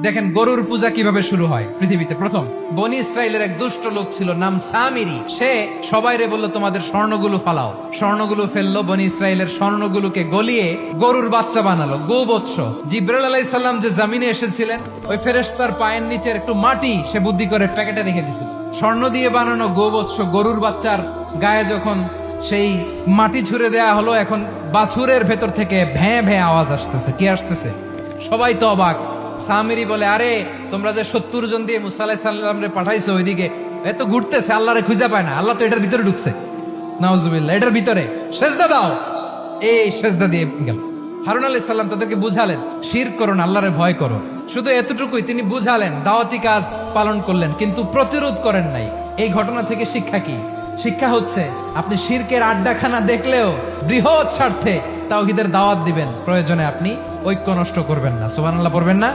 দেখেন গরুর পূজা কিভাবে শুরু হয় পৃথিবীতে প্রথম। বনি ইসরায়েলের এক দুষ্ট লোক ছিল, নাম সামিরি। সে সবাইরে বলল তোমাদের স্বর্ণগুলো ফালাও। স্বর্ণগুলো ফেললো, বনি ইসরায়েলের স্বর্ণগুলোকে গলিয়ে গরুর বাচ্চা বানালো, গোবৎস। জিব্রাইল আলাইহিস সালাম যে জমিনে এসেছিলেন, ওই ফেরেশতার পায়ের নিচের একটু মাটি সে বুদ্ধি করে প্যাকেটে রেখে দিছিল। স্বর্ণ দিয়ে বানানো গোবৎস গরুর বাচ্চার গায়ে যখন সেই মাটি ছুঁড়ে দেয়া হলো, এখন বাছুরের ভেতর থেকে ভ্যাঁ ভ্যাঁ আওয়াজ আসতেছে। কি আসতেছে? সবাই তো অবাক। সামিরি বলে, আরে তোমরা যে 70 জন দিয়ে মুসা আলাইহিস সালাম রে পাঠাইছো ওইদিকে, এত ঘুরতেছে, আল্লাহরে খুঁজে পায় না, আল্লাহ তো এটার ভিতরে ঢুকছে। নাউজুবিল্লাহ, এটার ভিতরে সেজদা দাও। এই সেজদা দিয়ে গেল। হারুন আলাইহিস সালাম তাদেরকে বুঝালেন, শিরক করো না, আল্লাহরে ভয় করো। শুধু এতটুকুই তিনি বুঝালেন, দাওয়াতি কাজ পালন করলেন, কিন্তু প্রতিরোধ করেন নাই। এই ঘটনা থেকে শিক্ষা কি? শিক্ষা হচ্ছে, আপনি শিরকের আড্ডাখানা দেখলেও বৃহৎ স্বার্থে তাওহীদের দাওয়াত দিবেন, প্রয়োজনে আপনি ঐক্য নষ্ট করবেন না। সুবহানাল্লাহ পড়বেন না?